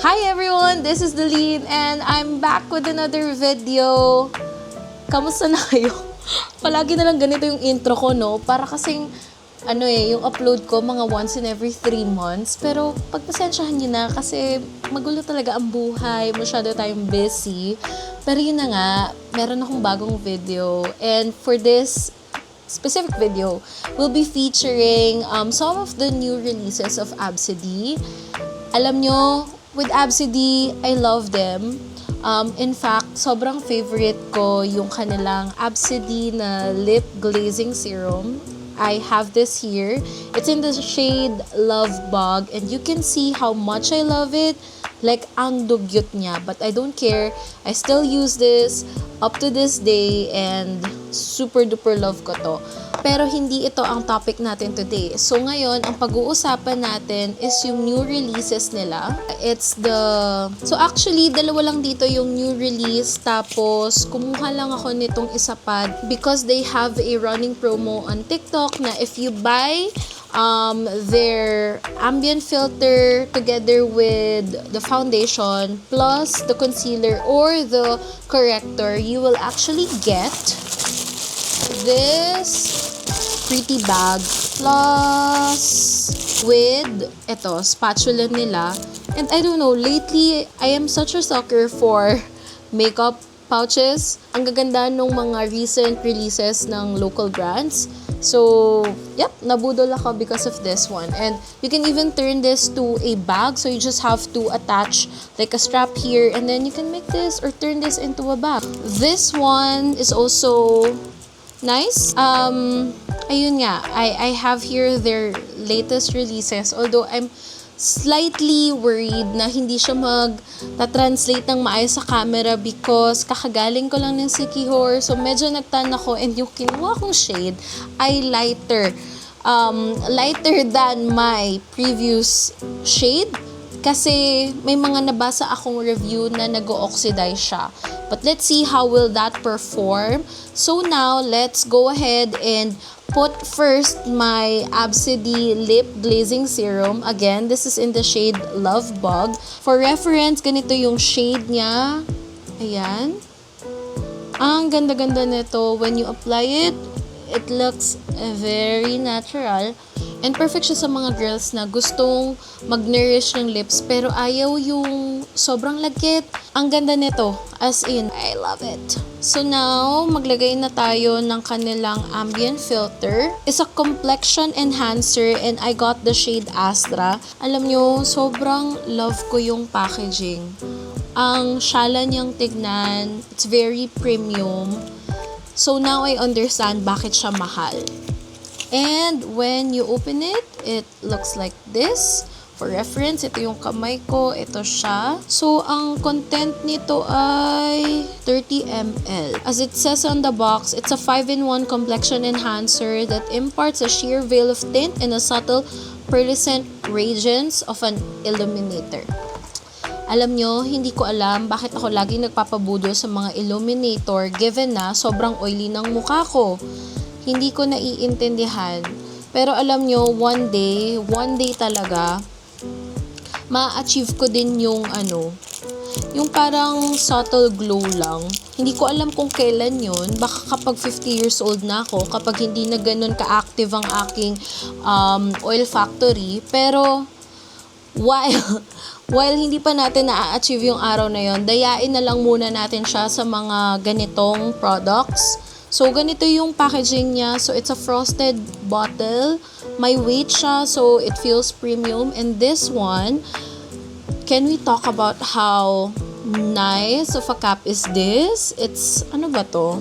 Hi everyone, this is Daleen and I'm back with another video. Kamusta na kayo? Palagi na lang ganito yung intro ko, no? Para kasing, yung upload ko mga once in every 3 months. Pero pagpasensyahan nyo na kasi magulo talaga ang buhay. Masyado tayong busy. Pero yun na nga, meron akong bagong video. And for this specific video, we'll be featuring some of the new releases of Absidy. Alam nyo, with Absidy, I love them. In fact, sobrang favorite ko yung kanilang Absidy na lip glazing serum. I have this here. It's in the shade Love Bug and you can see how much I love it. Like, ang dugyot niya. But I don't care. I still use this up to this day and super duper love ko to. Pero hindi ito ang topic natin today. So ngayon, ang pag-uusapan natin is yung new releases nila. So actually, dalawa lang dito yung new release. Tapos, kumuha lang ako nitong isa pa because they have a running promo on TikTok na if you buy their ambient filter together with the foundation plus the concealer or the corrector, you will actually get this pretty bag plus with spatula nila. And I don't know, lately I am such a sucker for makeup pouches. Ang gaganda nung mga recent releases ng local brands. So, yep, nabudol ako because of this one. And you can even turn this to a bag. So, you just have to attach like a strap here. And then you can make this or turn this into a bag. This one is also nice. Ayun nga, I have here their latest releases. Although, I'm slightly worried na hindi siya mag-translate ng maayos sa camera because kakagaling ko lang ng Sikihor. So, medyo nagtan ako and yung kinuha kong shade ay lighter. Lighter than my previous shade. Kasi may mga nabasa akong review na nag-oxidize siya. But let's see how will that perform. So now, let's go ahead and put first my Absidy Lip Glazing Serum. Again, this is in the shade Love Bug. For reference, ganito yung shade niya. Ayan. Ang ganda-ganda nito. When you apply it, it looks very natural. And perfect siya sa mga girls na gustong mag-nourish ng lips pero ayaw yung sobrang lagkit. Ang ganda nito. As in, I love it. So now, maglagay na tayo ng kanilang ambient filter. It's a complexion enhancer and I got the shade Astra. Alam nyo, sobrang love ko yung packaging. Ang syala niyang tignan. It's very premium. So now I understand bakit siya mahal. And when you open it, it looks like this. For reference, ito yung kamay ko. Ito siya. So, ang content nito ay 30 ml. As it says on the box, it's a 5-in-1 complexion enhancer that imparts a sheer veil of tint and a subtle pearlescent radiance of an illuminator. Alam nyo, hindi ko alam bakit ako laging nagpapabudol sa mga illuminator given na sobrang oily ng mukha ko. Hindi ko naiintindihan. Pero alam nyo, one day talaga, ma-achieve ko din yung yung parang subtle glow lang. Hindi ko alam kung kailan yun. Baka kapag 50 years old na ako, kapag hindi na ganun ka-active ang aking oil factory. Pero, while hindi pa natin na-achieve yung araw na yun, dayain na lang muna natin siya sa mga ganitong products. So, ganito yung packaging niya. So, it's a frosted bottle. May weight siya, so it feels premium. And this one, can we talk about how nice of a cap is this? It's, ano ba to?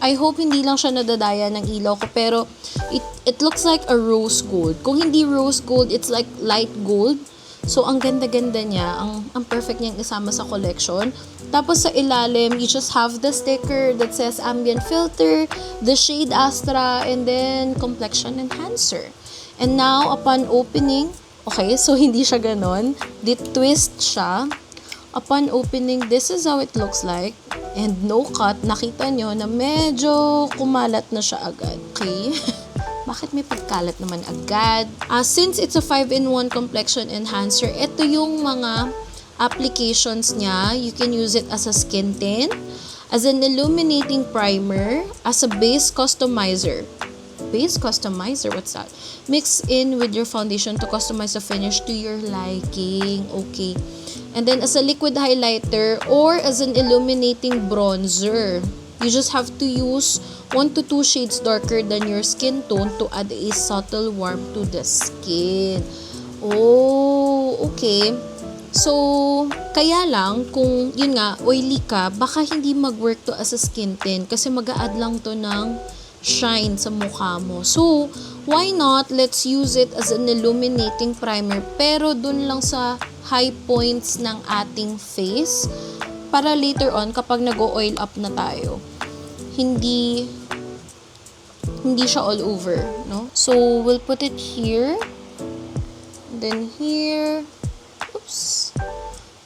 I hope hindi lang siya nadadaya ng ilaw ko, pero it looks like a rose gold. Kung hindi rose gold, it's like light gold. So, ang ganda-ganda niya. Ang perfect niyang isama sa collection. Tapos sa ilalim, you just have the sticker that says ambient filter, the shade Astra, and then complexion enhancer. And now, upon opening, okay, so hindi siya ganon. Twist siya. Upon opening, this is how it looks like. And no cut, nakita nyo na medyo kumalat na siya agad. Okay? Bakit may pagkalat naman agad? Since it's a 5-in-1 complexion enhancer, ito yung mga applications niya. You can use it as a skin tint, as an illuminating primer, as a base customizer. Base customizer, what's that? Mix in with your foundation to customize the finish to your liking. Okay. And then as a liquid highlighter or as an illuminating bronzer. You just have to use 1 to 2 shades darker than your skin tone to add a subtle warmth to the skin. Oh, okay. So, kaya lang, kung yun nga, oily ka, baka hindi mag-work to as a skin tint kasi mag-a-add lang to ng shine sa mukha mo. So, why not, let's use it as an illuminating primer pero dun lang sa high points ng ating face para later on, kapag nag-oil up na tayo, hindi siya all over, no? So, we'll put it here, then here, oops,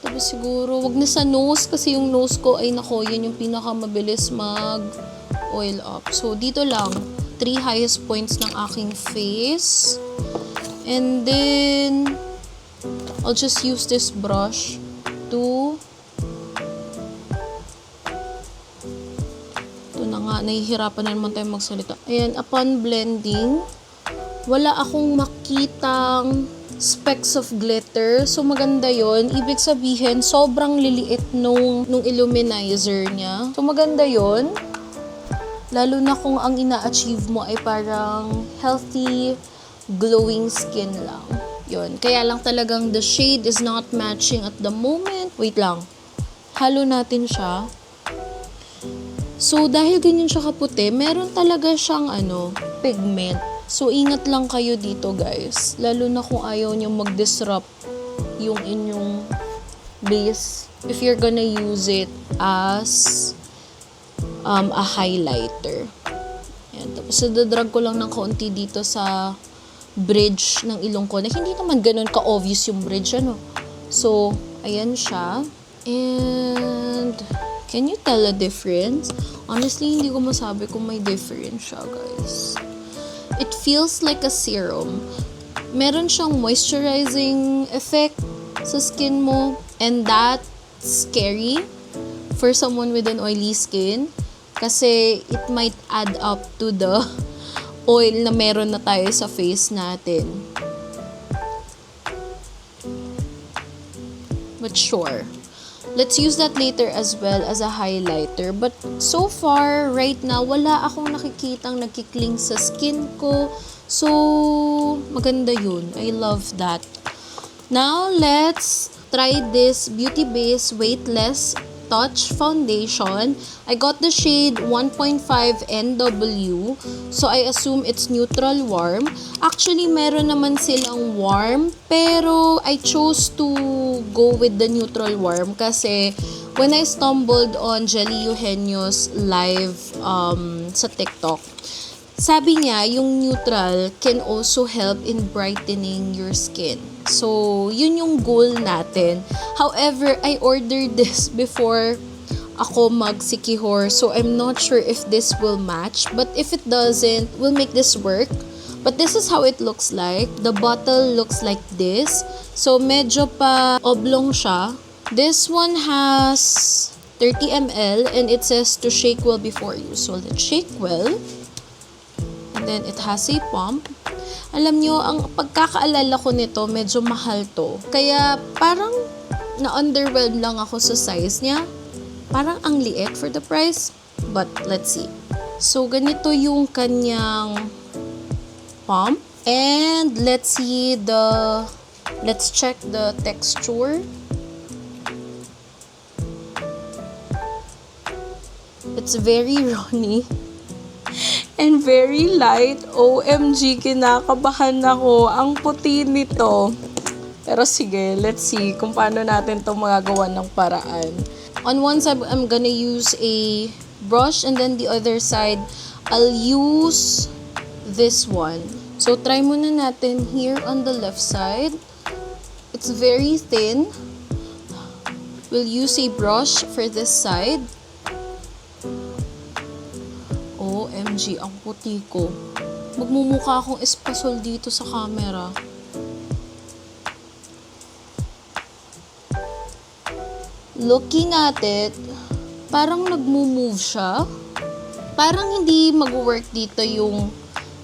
tapos siguro, wag na sa nose kasi yung nose ko ay nako, yun yung pinakamabilis mag-oil up. So, dito lang, 3 highest points ng aking face, and then, I'll just use this brush to nahihirapan na naman tayo magsalita. Ayan, upon blending, wala akong makitang specks of glitter. So, maganda yon. Ibig sabihin, sobrang liliit nung illuminizer niya. So, maganda yon. Lalo na kung ang ina-achieve mo ay parang healthy, glowing skin lang. Yon. Kaya lang talagang the shade is not matching at the moment. Wait lang. Halo natin siya. So, dahil ganyan siya kaputi, meron talaga siyang pigment. So, ingat lang kayo dito, guys. Lalo na kung ayaw nyo mag-disrupt yung inyong base. If you're gonna use it as a highlighter. Yan. Tapos, dadrag ko lang ng kaunti dito sa bridge ng ilong ko. Na hindi naman ganun ka-obvious yung bridge, So, ayan siya. And can you tell a difference? Honestly, hindi ko masabi kung may difference siya, guys. It feels like a serum. Meron siyang moisturizing effect sa skin mo. And that's scary for someone with an oily skin. Kasi it might add up to the oil na meron na tayo sa face natin. But sure. Let's use that later as well as a highlighter. But so far, right now, wala akong nakikitang nagkikling sa skin ko. So, maganda yun. I love that. Now, let's try this Beauty Base Weightless Touch Foundation. I got the shade 1.5 NW. So, I assume it's neutral warm. Actually, meron naman silang warm. Pero, I chose to go with the neutral warm kasi when I stumbled on Jelly Eugenio's live sa TikTok, sabi niya, yung neutral can also help in brightening your skin. So, yun yung goal natin. However, I ordered this before ako mag-Sikihor. So, I'm not sure if this will match. But if it doesn't, we'll make this work. But this is how it looks like. The bottle looks like this. So, medyo pa oblong siya. This one has 30 ml and it says to shake well before use. So, let's shake well. And then, it has a pump. Alam nyo, ang pagkakaalala ko nito, medyo mahal to. Kaya, parang na-underwhelmed lang ako sa size niya. Parang ang liit for the price. But, let's see. So, ganito yung kanyang pump. And, let's check the texture. It's very runny. And very light. OMG, kinakabahan ako. Ang puti nito. Pero sige, let's see kung paano natin ito magagawa ng paraan. On one side, I'm gonna use a brush and then the other side, I'll use this one. So, try muna natin here on the left side. It's very thin. We'll use a brush for this side. OMG, ang puti ko. Magmumukha akong espasol dito sa camera. looking at it, parang nagmo-move siya. Parang hindi mag-work dito yung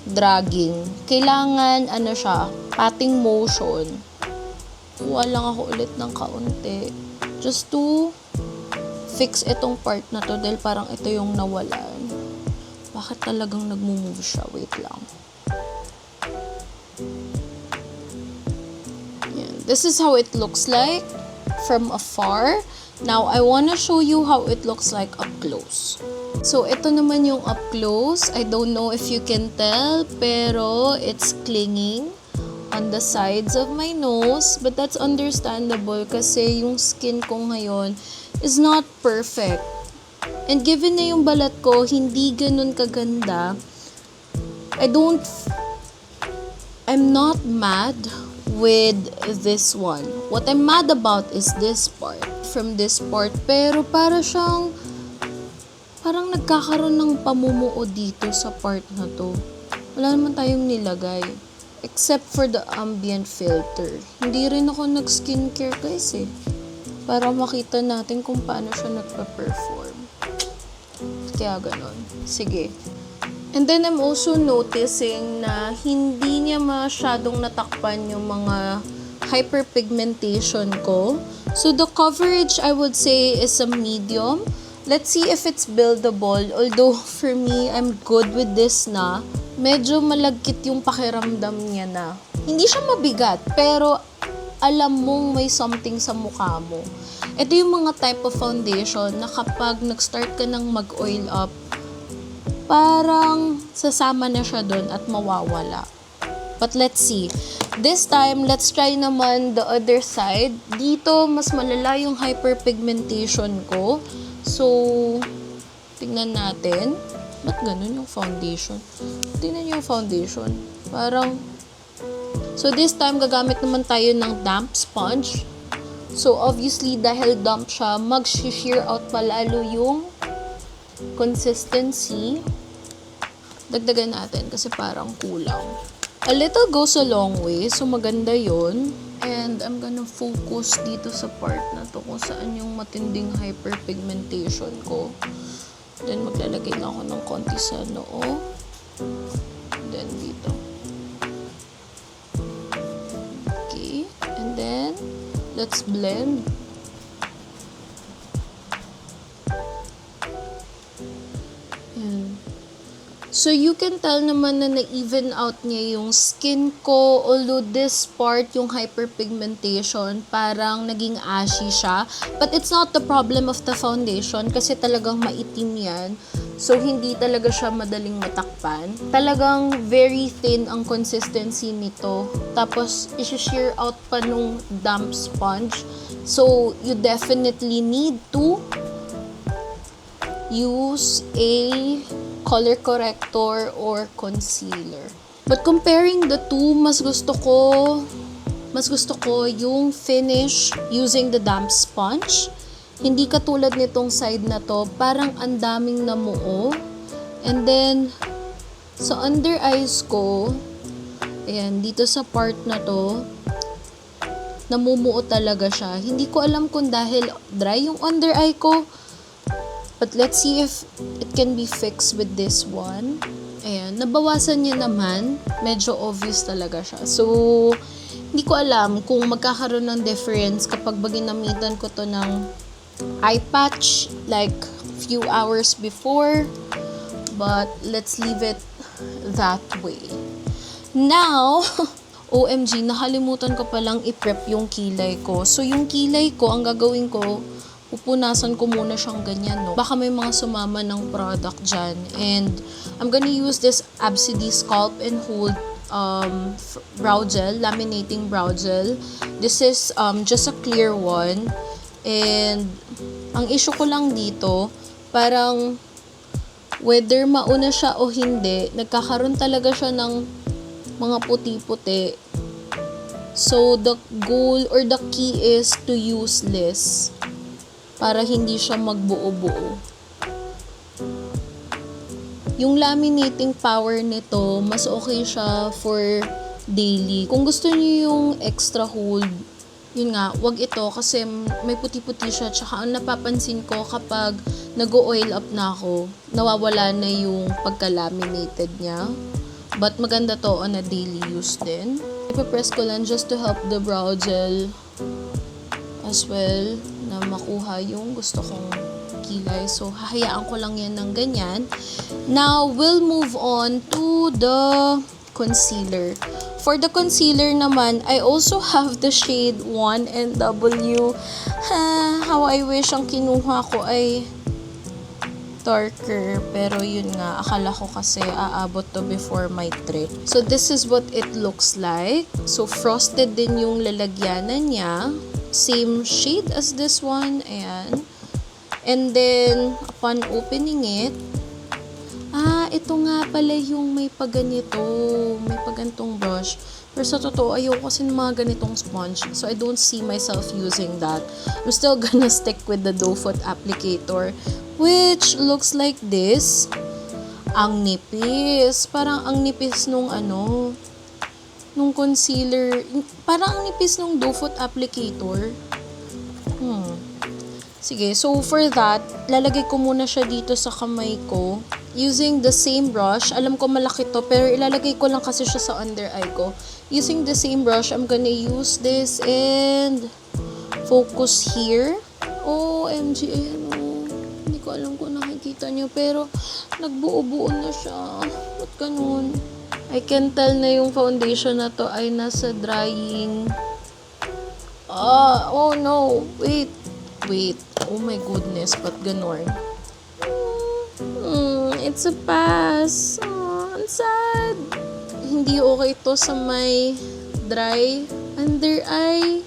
dragging. Kailangan, siya, patting motion. Kuha lang ako ulit ng kaunti. Just to fix itong part na to dahil parang ito yung nawalan. Bakit talagang nagmo-move siya? Wait lang. Yan. This is how it looks like from afar. Now, I wanna show you how it looks like up close. So, ito naman yung up close. I don't know if you can tell, pero it's clinging on the sides of my nose. But that's understandable kasi yung skin ko ngayon is not perfect. And given na yung balat ko, hindi ganun kaganda, I'm not mad with this one. What I'm mad about is this part. From this part. Pero parang nagkakaroon ng pamumuo dito sa part na to. Wala naman tayong nilagay. Except for the ambient filter. Hindi rin ako nag-skincare guys eh. Para makita natin kung paano siya nagpa-perform. Kaya ganon. Sige. And then I'm also noticing na hindi niya masyadong natakpan yung mga hyperpigmentation ko. So the coverage I would say is a medium. Let's see if it's buildable. Although for me, I'm good with this na. Medyo malagkit yung pakiramdam niya na. Hindi siya mabigat, pero alam mong may something sa mukha mo. Ito yung mga type of foundation na kapag nag-start ka ng mag-oil up, parang sasama na siya doon at mawawala. But let's see. This time, let's try naman the other side. Dito, mas malala yung hyperpigmentation ko. So, tingnan natin. Ba't ganun yung foundation? Tingnan yung foundation. Parang, so this time, gagamit naman tayo ng damp sponge. So, obviously, dahil damp siya, mag-shear out palalo yung consistency. Dagdagan natin kasi parang kulang. A little goes a long way, so maganda yun. And I'm gonna focus dito sa part na to kung saan yung matinding hyperpigmentation ko. Then maglalagay na ako ng konti sa noo. Then dito. Okay. And then, let's blend. So, you can tell naman na na-even out niya yung skin ko. Although this part, yung hyperpigmentation, parang naging ashy siya. But it's not the problem of the foundation kasi talagang maitim yan. So, hindi talaga siya madaling matakpan. Talagang very thin ang consistency nito. Tapos, isi-shear out pa nung damp sponge. So, you definitely need to use a color corrector or concealer. But comparing the two, mas gusto ko yung finish using the damp sponge. Hindi katulad nitong side na to, parang ang daming namuo. And then, sa under eyes ko, ayan, dito sa part na to, namumuo talaga siya. Hindi ko alam kung dahil dry yung under eye ko, but let's see if it can be fixed with this one. Ayan, nabawasan niya naman. Medyo obvious talaga siya. So, hindi ko alam kung magkakaroon ng difference kapag ginamitan ko to ng eye patch like few hours before. But, let's leave it that way. Now, OMG, nakalimutan ko palang i-prep yung kilay ko. So, yung kilay ko, ang gagawin ko, pupunasan ko muna siyang ganyan, no? Baka may mga sumama ng product dyan. And I'm gonna use this Absidy Sculpt and Hold brow gel, laminating brow gel. This is just a clear one. And ang issue ko lang dito, parang whether mauna siya o hindi, nagkakaroon talaga siya ng mga puti-puti. So, the goal or the key is to use less para hindi siya magbuo-buo. Yung laminating power nito, mas okay siya for daily. Kung gusto niyo yung extra hold, yun nga, wag ito kasi may puti-puti siya. Tsaka ang napapansin ko kapag nag-oil up na ako, nawawala na yung pagka-laminated niya. But maganda to on a daily use din. Ipapress ko lang just to help the brow gel as well na makuha yung gusto kong kilay. So, hahayaan ko lang yan ng ganyan. Now, we'll move on to the concealer. For the concealer naman, I also have the shade 1NW. How I wish ang kinuha ko ay darker. Pero yun nga, akala ko kasi aabot to before my trip. So, this is what it looks like. So, frosted din yung lalagyanan niya. Same shade as this one. Ayan. And then, upon opening it, ito nga pala yung may paganito. May pagantong brush. Pero sa totoo, ayoko kasi ng mga ganitong sponge. So, I don't see myself using that. I'm still gonna stick with the doe foot applicator. Which looks like this. Ang nipis. Parang ang nipis nung nung concealer. Parang ang nipis nung doe foot applicator. Sige, so for that, lalagay ko muna siya dito sa kamay ko. Using the same brush. Alam ko malaki to, pero ilalagay ko lang kasi siya sa under eye ko. Using the same brush, I'm gonna use this and focus here. OMG, ayan o. Hindi ko alam kung nakikita niyo, pero nagbuo-buo na siya. Ba't ganun? I can tell na yung foundation na to ay nasa drying. Oh no. Wait. Oh my goodness, ba't ganun? It's a pass. Ang sad. Hindi okay to sa may dry under eye.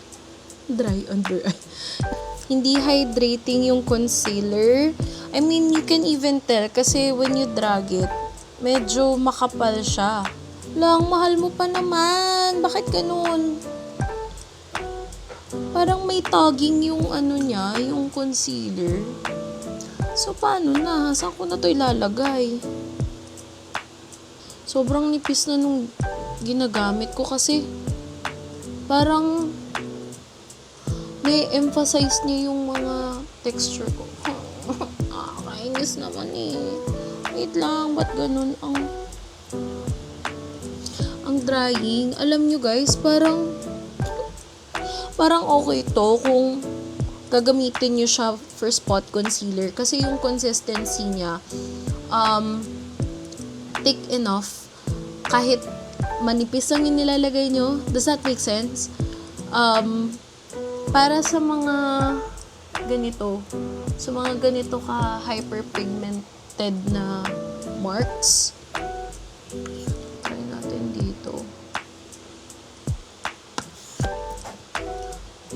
Hindi hydrating yung concealer. I mean, you can even tell kasi when you drag it, medyo makapal siya. Lang, mahal mo pa naman. Bakit ganun? Parang may tagging yung niya, yung concealer. So, paano na? Saan ko na to ilalagay? Sobrang nipis na nung ginagamit ko kasi parang may emphasize niya yung mga texture ko. Kainis naman eh. Wait lang, ba't ganun ang drying? Alam nyo guys, parang okay to kung gagamitin nyo siya for spot concealer kasi yung consistency niya thick enough kahit manipis lang yung nilalagay nyo. Does that make sense? Para sa mga ganito ka hyperpigmented na marks, try natin dito.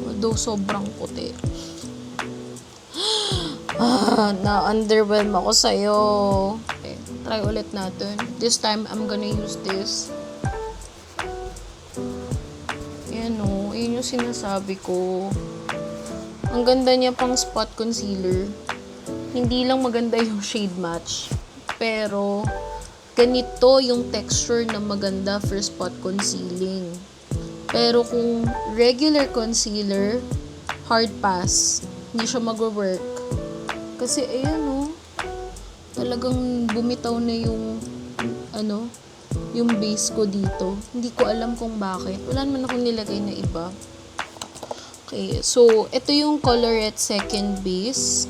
Although sobrang puti. Na-underwhelm ako sa'yo. Okay, try ulit natin. This time, I'm gonna use this. Ayan o. Ayan yung sinasabi ko. Ang ganda niya pang spot concealer. Hindi lang maganda yung shade match. Pero, ganito yung texture na maganda for spot concealing. Pero kung regular concealer, hard pass. Hindi siya mag-work. Kasi, ayan talagang bumitaw na yung, yung base ko dito. Hindi ko alam kung bakit. Wala naman akong nilagay na iba. Okay, so, ito yung Colorette second base.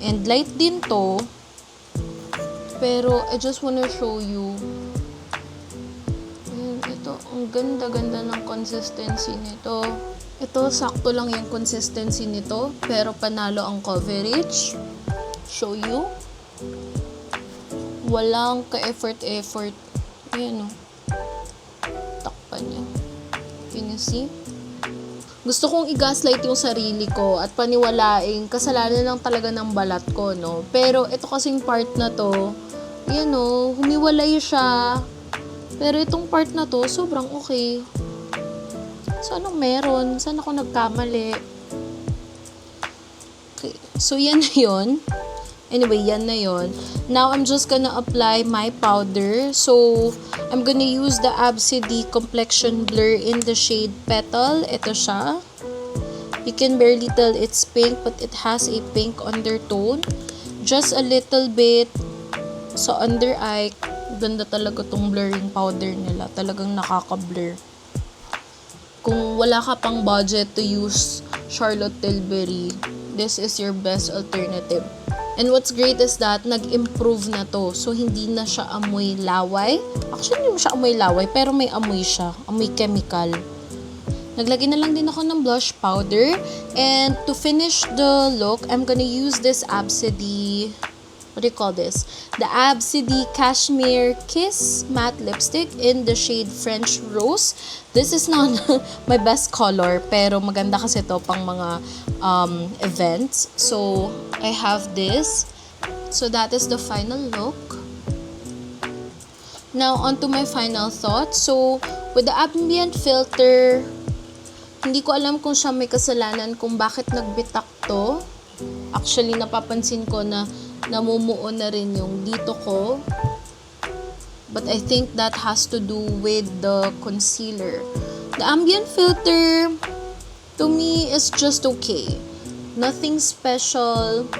And light din to. Pero, I just wanna show you. Ayan, ito. Ang ganda-ganda ng consistency nito. Ito, sakto lang yung consistency nito. Pero, panalo ang coverage. Show you. Walang ka-effort. Ayan takpan niya. Can you see? Gusto kong i-gaslight yung sarili ko at paniwalaing kasalanan lang talaga ng balat ko, no? Pero ito kasing part na to, humiwalay siya. Pero itong part na to, sobrang okay. So, anong meron? Saan ako nagkamali? Okay. So, yan na yun. Anyway, yan na yun. Now, I'm just gonna apply my powder. So, I'm gonna use the Absidy Complexion Blur in the shade Petal. Ito siya. You can barely tell it's pink, but it has a pink undertone. Just a little bit sa under eye. Ganda talaga tong blurring powder nila. Talagang nakaka-blur. Kung wala ka pang budget to use Charlotte Tilbury, this is your best alternative. And what's great is that nag-improve na to. So, hindi na siya amoy laway. Actually, hindi mo siya amoy laway, pero may amoy siya. Amoy chemical. Naglagay na lang din ako ng blush powder. And to finish the look, I'm gonna use this Absidy, what do you call this? The Absidy Cashmere Kiss Matte Lipstick in the shade French Rose. This is not my best color, pero maganda kasi to pang mga events. So, I have this. So, that is the final look. Now, on to my final thoughts. So, with the ambient filter, hindi ko alam kung siya may kasalanan kung bakit nagbitak to. Actually, napapansin ko na namumuo na rin yung dito ko. But I think that has to do with the concealer. The ambient filter, to me, is just okay. Nothing special.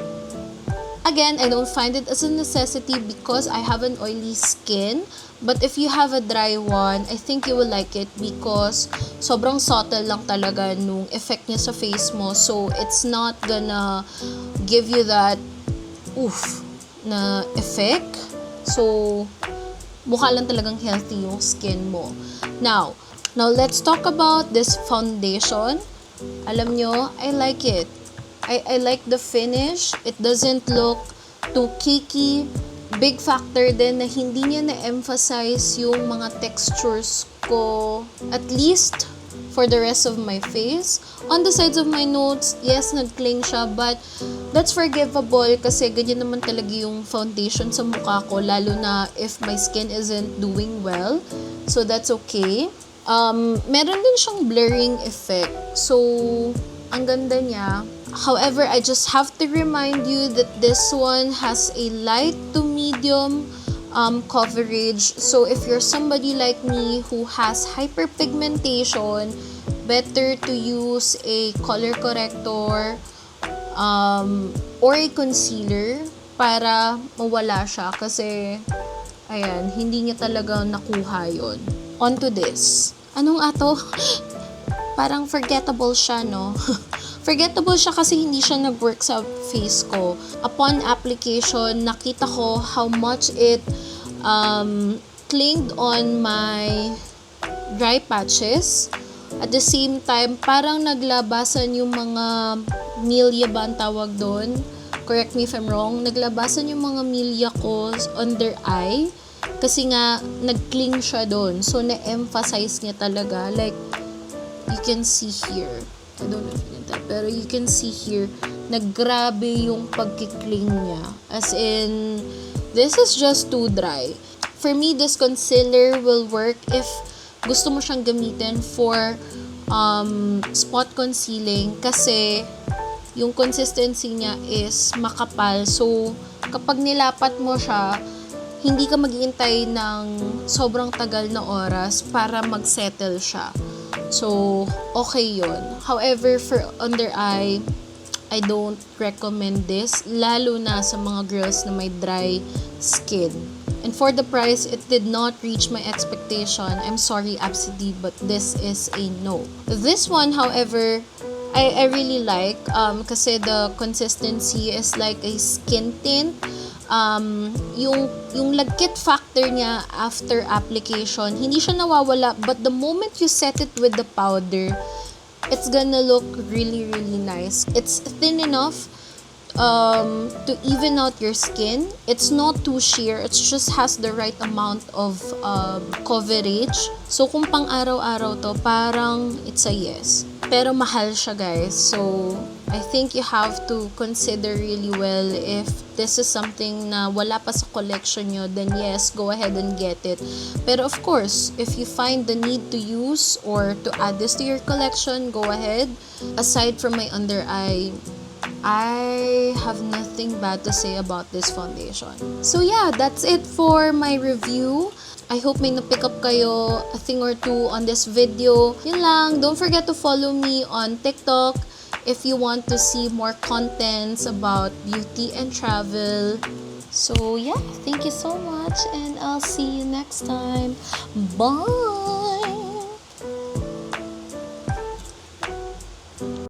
Again, I don't find it as a necessity because I have an oily skin. But if you have a dry one, I think you will like it because sobrang subtle lang talaga nung effect niya sa face mo. So, it's not gonna give you that oof na effect. So, mukha lang talagang healthy yung skin mo. Now let's talk about this foundation. Alam nyo, I like it. I like the finish. It doesn't look too cakey. Big factor din na hindi niya na-emphasize yung mga textures ko, at least for the rest of my face. On the sides of my nose, yes, nag-cling siya, but that's forgivable kasi ganyan naman talaga yung foundation sa mukha ko, lalo na if my skin isn't doing well. So, that's okay. Meron din siyang blurring effect. So, ang ganda niya. However, I just have to remind you that this one has a light to medium coverage. So, if you're somebody like me who has hyperpigmentation, better to use a color corrector or a concealer para mawala siya. Kasi, ayan, hindi niya talaga nakuha yon. On to this. Anong ato? Parang forgettable siya, no? Forgettable siya kasi hindi siya nag-work sa face ko. Upon application, nakita ko how much it clinged on my dry patches. At the same time, parang naglabasan yung mga milya ba ang tawag doon? Correct me if I'm wrong. Naglabasan yung mga milya ko under eye. Kasi nga, nag-cling siya doon. So, na-emphasize niya talaga. Like, you can see here. I don't know if you can tell, pero you can see here, naggrabe yung pagkikling niya. As in, this is just too dry. For me, this concealer will work if gusto mo siyang gamitin for spot concealing kasi yung consistency niya is makapal. So, kapag nilapat mo siya, hindi ka maghihintay ng sobrang tagal na oras para mag-settle siya. So, okay yun. However, for under eye, I don't recommend this. Lalo na sa mga girls na may dry skin. And for the price, it did not reach my expectation. I'm sorry, Absidy, but this is a no. This one, however, I really like kasi the consistency is like a skin tint. Yung lagkit factor niya after application, hindi siya nawawala, but the moment you set it with the powder, it's gonna look really, really nice. It's thin enough to even out your skin. It's not too sheer. It just has the right amount of coverage. So, kung pang araw-araw to, parang it's a yes. Pero mahal siya, guys. So, I think you have to consider really well if this is something na wala pa sa collection nyo, then yes, go ahead and get it. Pero of course, if you find the need to use or to add this to your collection, go ahead. Aside from my under eye, I have nothing bad to say about this foundation. So yeah, that's it for my review. I hope may na-pick up kayo a thing or two on this video. Yun lang. Don't forget to follow me on TikTok, if you want to see more contents about beauty and travel. So yeah, thank you so much and I'll see you next time. Bye!